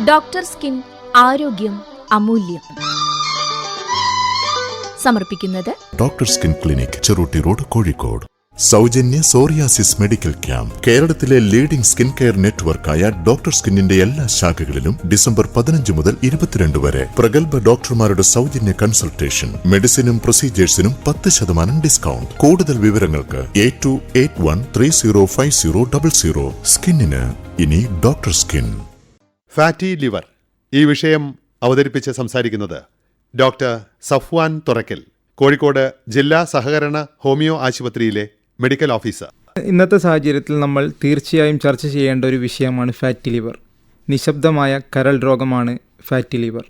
Doctor skin ആരോഗ്യം അമൂല്യം. സമർപ്പിക്കുന്നത് doctor skin clinic, Cherootty road, Kozhikode. സൗജന്യ സോറിയാസിസ് മെഡിക്കൽ ക്യാമ്പ്. കേരളത്തിലെ ലീഡിംഗ് സ്കിൻ കെയർ നെറ്റ്വർക്കായ ഡോക്ടർ സ്കിന്നിന്റെ എല്ലാ ശാഖകളിലും ഡിസംബർ 15 മുതൽ 22 വരെ പ്രഗത്ഭ ഡോക്ടർമാരുടെ സൗജന്യ കൺസൾട്ടേഷൻ. മെഡിസിനും പ്രൊസീജിയേഴ്സിനും 10% ഡിസ്കൗണ്ട്. കൂടുതൽ വിവരങ്ങൾക്ക് 8281305000. സ്കിന്നിന് ഇനി ഡോക്ടർ സ്കിൻ. ഫാറ്റി ലിവർ ഈ വിഷയം അവതരിപ്പിച്ച് സംസാരിക്കുന്നത് ഡോക്ടർ സഫ്വാൻ തുറക്കൽ, കോഴിക്കോട് ജില്ലാ സഹകരണ ഹോമിയോ ആശുപത്രിയിലെ മെഡിക്കൽ ഓഫീസർ. ഇന്നത്തെ സാഹചര്യത്തിൽ നമ്മൾ തീർച്ചയായും ചർച്ച ചെയ്യേണ്ട ഒരു വിഷയമാണ് ഫാറ്റി ലിവർ. നിശബ്ദമായ കരൾ രോഗമാണ് ഫാറ്റി ലിവർ.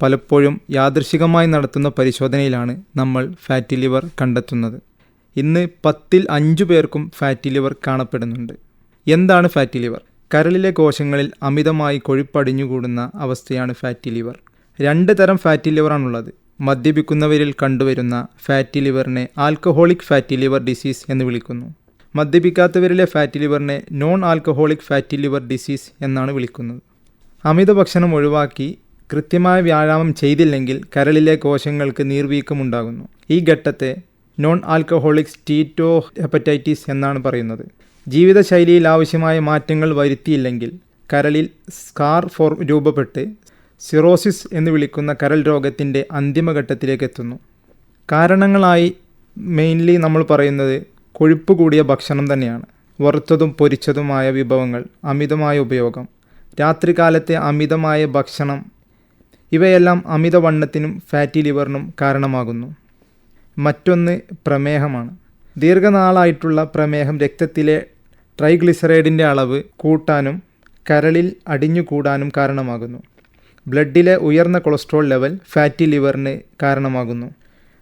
പലപ്പോഴും യാദൃശികമായി നടത്തുന്ന പരിശോധനയിലാണ് നമ്മൾ ഫാറ്റി ലിവർ കണ്ടെത്തുന്നത്. ഇന്ന് 10ൽ 5 പേർക്കും ഫാറ്റി ലിവർ കാണപ്പെടുന്നുണ്ട്. എന്താണ് ഫാറ്റി ലിവർ? കരളിലെ കോശങ്ങളിൽ അമിതമായി കൊഴുപ്പടിഞ്ഞുകൂടുന്ന അവസ്ഥയാണ് ഫാറ്റി ലിവർ. 2 തരം ഫാറ്റി ലിവറാണുള്ളത്. മദ്യപിക്കുന്നവരിൽ കണ്ടുവരുന്ന ഫാറ്റി ലിവറിനെ ആൽക്കഹോളിക് ഫാറ്റി ലിവർ ഡിസീസ് എന്ന് വിളിക്കുന്നു. മദ്യപിക്കാത്തവരിലെ ഫാറ്റി ലിവറിനെ non alcoholic fatty liver disease എന്നാണ് വിളിക്കുന്നത്. അമിത ഭക്ഷണം ഒഴിവാക്കി കൃത്യമായ വ്യായാമം ചെയ്തില്ലെങ്കിൽ കരളിലെ കോശങ്ങൾക്ക് നീർവീക്കമുണ്ടാകുന്നു. ഈ ഘട്ടത്തെ നോൺ ആൽക്കഹോളിക് സ്റ്റീറ്റോ ഹെപ്പറ്റൈറ്റിസ് എന്നാണ് പറയുന്നത്. ജീവിതശൈലിയിൽ ആവശ്യമായ മാറ്റങ്ങൾ വരുത്തിയില്ലെങ്കിൽ കരളിൽ സ്കാർ രൂപപ്പെട്ട് സിറോസിസ് എന്ന് വിളിക്കുന്ന കരൾ രോഗത്തിൻ്റെ അന്തിമഘട്ടത്തിലേക്ക് എത്തുന്നു. കാരണങ്ങളായി മെയിൻലി നമ്മൾ പറയുന്നത് കൊഴുപ്പ് കൂടിയ ഭക്ഷണം തന്നെയാണ്. വറുത്തതും പൊരിച്ചതുമായ വിഭവങ്ങൾ, അമിതമായ ഉപയോഗം, രാത്രികാലത്തെ അമിതമായ ഭക്ഷണം, ഇവയെല്ലാം അമിതവണ്ണത്തിനും ഫാറ്റി ലിവറിനും കാരണമാകുന്നു. മറ്റൊന്ന് പ്രമേഹമാണ്. ദീർഘനാളായിട്ടുള്ള പ്രമേഹം രക്തത്തിലെ ട്രൈഗ്ലിസറൈഡിൻ്റെ അളവ് കൂട്ടാനും കരളിൽ അടിഞ്ഞുകൂടാനും കാരണമാകുന്നു. ബ്ലഡിലെ ഉയർന്ന കൊളസ്ട്രോൾ ലെവൽ ഫാറ്റി ലിവറിന് കാരണമാകുന്നു.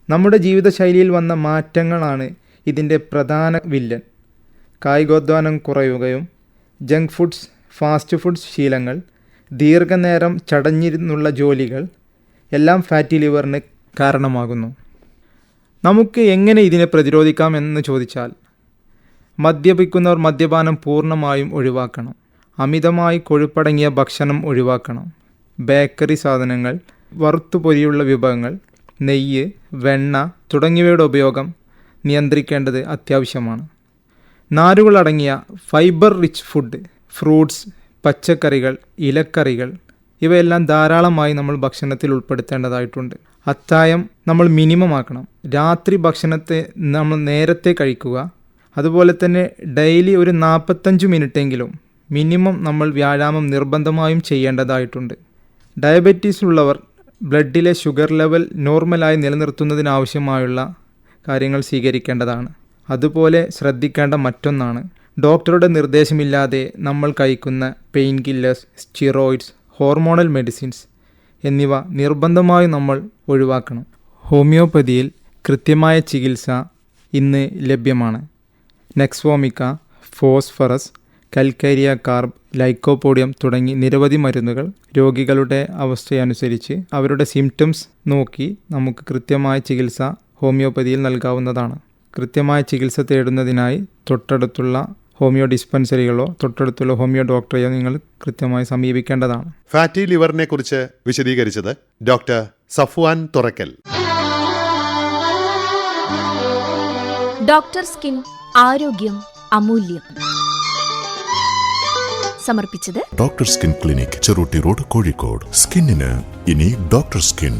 നമ്മുടെ ജീവിതശൈലിയിൽ വന്ന മാറ്റങ്ങളാണ് ഇതിൻ്റെ പ്രധാന വില്ലൻ. കായികോദ്ധാനം കുറയുകയും ജങ്ക് ഫുഡ്സ്, ഫാസ്റ്റ് ഫുഡ്സ് ശീലങ്ങൾ, ദീർഘനേരം ചടഞ്ഞിരുന്നുള്ള ജോലികൾ എല്ലാം ഫാറ്റി ലിവറിന് കാരണമാകുന്നു. നമുക്ക് എങ്ങനെ ഇതിനെ പ്രതിരോധിക്കാം എന്ന് ചോദിച്ചാൽ, മദ്യപിക്കുന്നവർ മദ്യപാനം പൂർണ്ണമായും ഒഴിവാക്കണം. അമിതമായി കൊഴുപ്പടങ്ങിയ ഭക്ഷണം ഒഴിവാക്കണം. ബേക്കറി സാധനങ്ങൾ, വറുത്തുപൊരിയുള്ള വിഭവങ്ങൾ, നെയ്യ്, വെണ്ണ തുടങ്ങിയവയുടെ ഉപയോഗം നിയന്ത്രിക്കേണ്ടത് അത്യാവശ്യമാണ്. നാരുകളടങ്ങിയ ഫൈബർ റിച്ച് ഫുഡ്, ഫ്രൂട്ട്സ്, പച്ചക്കറികൾ, ഇലക്കറികൾ ഇവയെല്ലാം ധാരാളമായി നമ്മൾ ഭക്ഷണത്തിൽ ഉൾപ്പെടുത്തേണ്ടതായിട്ടുണ്ട്. അത്താഴം നമ്മൾ മിനിമം ആക്കണം. രാത്രി ഭക്ഷണത്തെ നമ്മൾ നേരത്തെ കഴിക്കുക. അതുപോലെ തന്നെ ഡെയിലി ഒരു 45 മിനിറ്റെങ്കിലും മിനിമം നമ്മൾ വ്യായാമം നിർബന്ധമായും ചെയ്യേണ്ടതായിട്ടുണ്ട്. ഡയബറ്റീസ് ഉള്ളവർ ബ്ലഡിലെ ഷുഗർ ലെവൽ നോർമലായി നിലനിർത്തുന്നതിനാവശ്യമായുള്ള കാര്യങ്ങൾ സ്വീകരിക്കേണ്ടതാണ്. അതുപോലെ ശ്രദ്ധിക്കേണ്ട മറ്റൊന്നാണ്, ഡോക്ടറുടെ നിർദ്ദേശമില്ലാതെ നമ്മൾ കഴിക്കുന്ന pain killers, steroids, hormonal medicines എന്നിവ നിർബന്ധമായും നമ്മൾ ഒഴിവാക്കണം. ഹോമിയോപ്പതിയിൽ കൃത്യമായ ചികിത്സ ഇന്ന് ലഭ്യമാണ്. നെക്സ്വോമിക്ക, ഫോസ്ഫറസ്, കൽക്കരിയ കാർബ്, ലൈക്കോപോഡിയം തുടങ്ങി നിരവധി മരുന്നുകൾ രോഗികളുടെ അവസ്ഥയനുസരിച്ച് അവരുടെ സിംറ്റംസ് നോക്കി നമുക്ക് കൃത്യമായ ചികിത്സ ഹോമിയോപ്പതിയിൽ നൽകാവുന്നതാണ്. കൃത്യമായ ചികിത്സ തേടുന്നതിനായി തൊട്ടടുത്തുള്ള ഹോമിയോ ഡിസ്പെൻസറികളോ തൊട്ടടുത്തുള്ള ഹോമിയോ ഡോക്ടറെയോ നിങ്ങൾ കൃത്യമായി സമീപിക്കേണ്ടതാണ്. ഫാറ്റി ലിവറിനെ കുറിച്ച് വിശദീകരിച്ചത് doctor Safwan Thurakkal. Doctor skin ആരോഗ്യം അമൂല്യം. സമർപ്പിച്ചത് doctor skin clinic, Cherootty road, Kozhikode. സ്കിന്നിന് ഇനി ഡോക്ടർ സ്കിൻ.